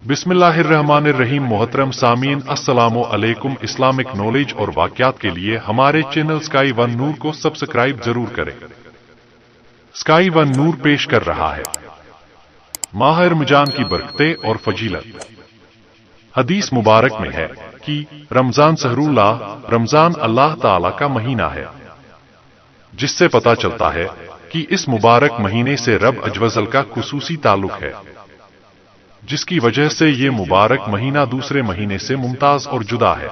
बिस्मिल्लाहिर्रहमानिर्रहीम। मोहतरम सामीन, अस्सलामु अलैकुम। इस्लामिक नॉलेज और वाक़यात के लिए हमारे चैनल स्काई वन नूर को सब्सक्राइब जरूर करें। स्काई वन नूर पेश कर रहा है माह रमजान की बरकतें और फजीलत। हदीस मुबारक में है कि रमजान सहरुल्लाह, रमजान अल्लाह ताला का महीना है, जिससे पता चलता है कि इस मुबारक महीने से रब अजवजल का खुसूसी ताल्लुक है, जिसकी वजह से ये मुबारक महीना दूसरे महीने से मुमताज और जुदा है।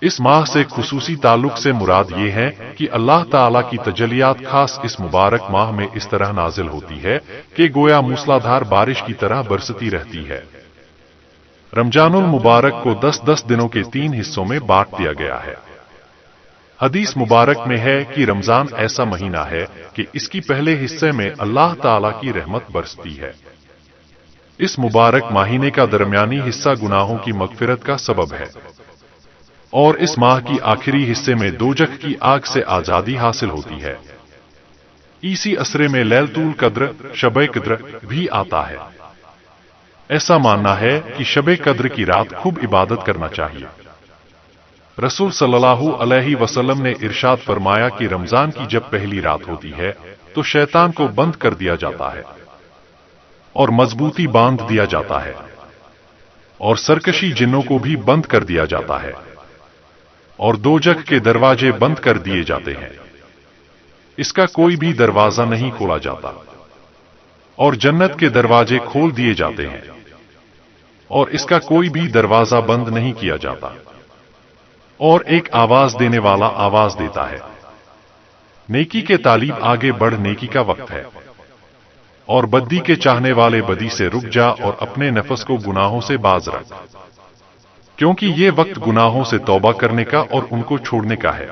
इस माह से खुसूसी ताल्लुक से मुराद ये है कि अल्लाह ताला की तजलियात खास इस मुबारक माह में इस तरह नाजिल होती है कि गोया मूसलाधार बारिश की तरह बरसती रहती है। रमजानुल मुबारक को 10-10 दिनों के 3 हिस्सों में बांट दिया गया है। हदीस मुबारक में है कि रमजान ऐसा महीना है कि इसकी पहले हिस्से में अल्लाह ताला की रहमत बरसती है। इस मुबारक महीने का दरमियानी हिस्सा गुनाहों की मगफिरत का सबब है, और इस माह की आखिरी हिस्से में दोजख की आग से आजादी हासिल होती है। इसी असरे में लैलतुल कद्र, शब-ए कद्र भी आता है। ऐसा मानना है कि शब-ए कद्र की रात खूब इबादत करना चाहिए। रसूल सल्लल्लाहु अलैहि वसल्लम ने इरशाद फरमाया कि रमजान की जब पहली रात होती है तो शैतान को बंद कर दिया जाता है और मजबूती बांध दिया जाता है, और सरकशी जिन्नों को भी बंद कर दिया जाता है, और दोजख के दरवाजे बंद कर दिए जाते हैं। इसका कोई भी दरवाजा नहीं खोला जाता, और जन्नत के दरवाजे खोल दिए जाते हैं, और इसका कोई भी दरवाजा बंद नहीं किया जाता। और एक आवाज देने वाला आवाज देता है, नेकी के तालीब आगे बढ़, नेकी का वक्त है, और बद्दी के चाहने वाले बदी से रुक जा और अपने नफस को गुनाहों से बाज रख, क्योंकि ये वक्त गुनाहों से तौबा करने का और उनको छोड़ने का है।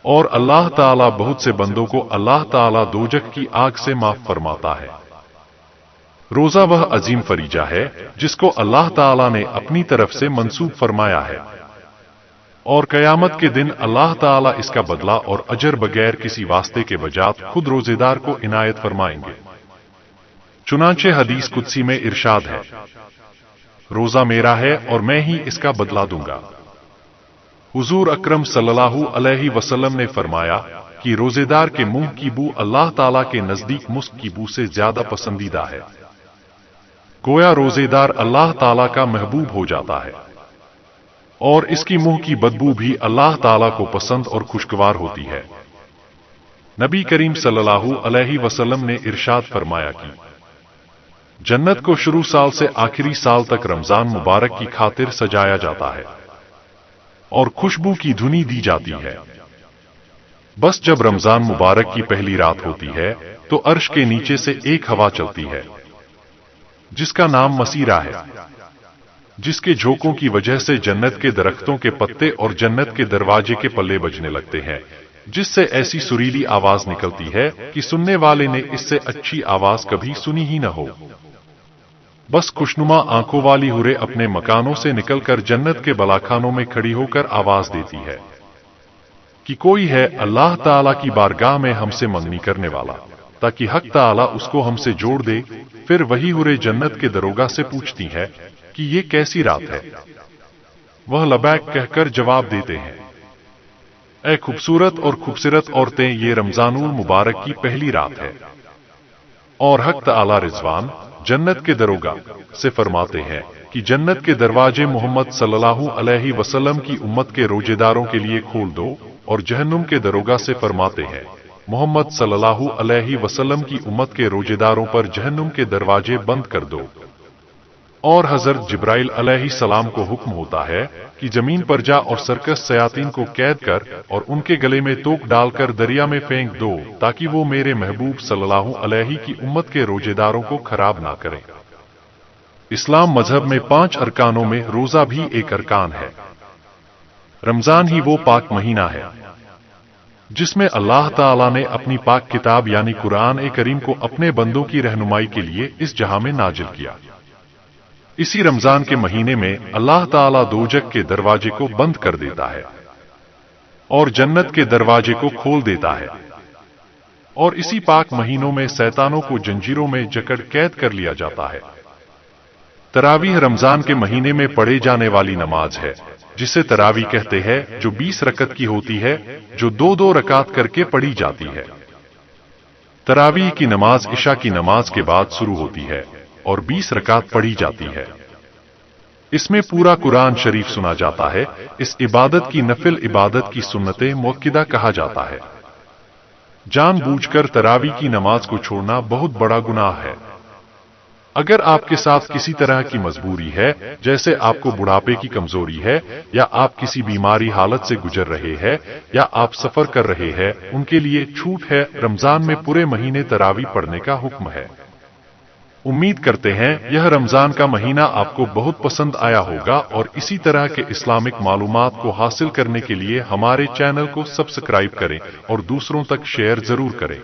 और अल्लाह ताला बहुत से बंदों को अल्लाह ताला दोजख की आग से माफ फरमाता है। रोजा वह अजीम फरीजा है जिसको अल्लाह ताला ने अपनी तरफ से मंसूब फरमाया है, और कयामत के दिन अल्लाह ताला इसका बदला और अजर बगैर किसी वास्ते के बजात खुद रोजेदार को इनायत फरमाएंगे। चुनांचे हदीस कुदसी में इरशाद है, रोजा मेरा है और मैं ही इसका बदला दूंगा। हुजूर अकरम सल्लल्लाहु अलैहि वसल्लम ने फरमाया कि रोजेदार के मुंह की बू अल्लाह ताला के नजदीक मुस्क की बू से ज्यादा पसंदीदा है। गोया रोजेदार अल्लाह ताला का महबूब हो जाता है, और इसकी मुंह की बदबू भी अल्लाह ताला को पसंद और खुशगवार होती है। नबी करीम सल्लल्लाहु अलैहि वसल्लम ने इरशाद फरमाया कि जन्नत को शुरू साल से आखिरी साल तक रमजान मुबारक की खातिर सजाया जाता है और खुशबू की धुनी दी जाती है। बस जब रमजान मुबारक की पहली रात होती है तो अर्श के नीचे से एक हवा चलती है जिसका नाम मसीरा है, जिसके झोंकों की वजह से जन्नत के दरख्तों के पत्ते और जन्नत के दरवाजे के पल्ले बजने लगते हैं, जिससे ऐसी सुरीली आवाज निकलती है कि सुनने वाले ने इससे अच्छी आवाज कभी सुनी ही न हो। बस खुशनुमा आंखों वाली हुरे अपने मकानों से निकलकर जन्नत के बलाखानों में खड़ी होकर आवाज देती है कि कोई है अल्लाह ताला की बारगाह में हमसे मंगनी करने वाला, ताकि हक ताला उसको हमसे जोड़ दे। फिर वही हुरे जन्नत के दरोगा से पूछती है कि ये कैसी रात है। वह लबैक कहकर जवाब देते हैं, ऐ खूबसूरत और खूबसूरत औरतें, ये रमजानुल मुबारक की पहली रात है। और हक ताला रिजवान जन्नत के दरोगा से फरमाते हैं कि जन्नत के दरवाजे मोहम्मद सल्लल्लाहु अलैहि वसल्लम की उम्मत के रोजेदारों के लिए खोल दो। और जहन्नुम के दरोगा से फरमाते हैं मोहम्मद सल्लल्लाहु अलैहि वसल्लम की उम्मत के रोजेदारों पर जहन्नुम के दरवाजे बंद कर दो। और हजरत जिब्राइल अलैहिस्सलाम को हुक्म होता है कि जमीन पर जा और सर्कस शयातीन को कैद कर और उनके गले में तोक डालकर दरिया में फेंक दो, ताकि वो मेरे महबूब सल्लल्लाहु अलैहि की उम्मत के रोजेदारों को खराब ना करें। इस्लाम मजहब में 5 अरकानों में रोजा भी एक अरकान है। रमजान ही वो पाक महीना है जिसमें अल्लाह ताला ने अपनी पाक किताब यानी कुरान करीम को अपने बंदों की रहनुमाई के लिए इस जहां में नाजिल किया। इसी रमजान के महीने में अल्लाह ताला दोजख के दरवाजे को बंद कर देता है और जन्नत के दरवाजे को खोल देता है, और इसी पाक महीनों में शैतानों को जंजीरों में जकड़ कैद कर लिया जाता है। तरावीह रमजान के महीने में पढ़े जाने वाली नमाज है, जिसे तरावी कहते हैं, जो 20 रकत की होती है, जो 2-2 रकात करके पढ़ी जाती है। तरावीह की नमाज इशा की नमाज के बाद शुरू होती है और 20 रकात पढ़ी जाती है। इसमें पूरा कुरान शरीफ सुना जाता है। इस इबादत की नफिल इबादत की सुन्नते मुअक्किदा कहा जाता है। जानबूझकर तरावी की नमाज को छोड़ना बहुत बड़ा गुनाह है। अगर आपके साथ किसी तरह की मजबूरी है, जैसे आपको बुढ़ापे की कमजोरी है, या आप किसी बीमारी हालत से गुजर रहे हैं, या आप सफर कर रहे हैं, उनके लिए छूट है। रमजान में पूरे महीने तरावी पढ़ने का हुक्म है। उम्मीद करते हैं यह रमजान का महीना आपको बहुत पसंद आया होगा, और इसी तरह के इस्लामिक मालूमात को हासिल करने के लिए हमारे चैनल को सब्सक्राइब करें और दूसरों तक शेयर जरूर करें।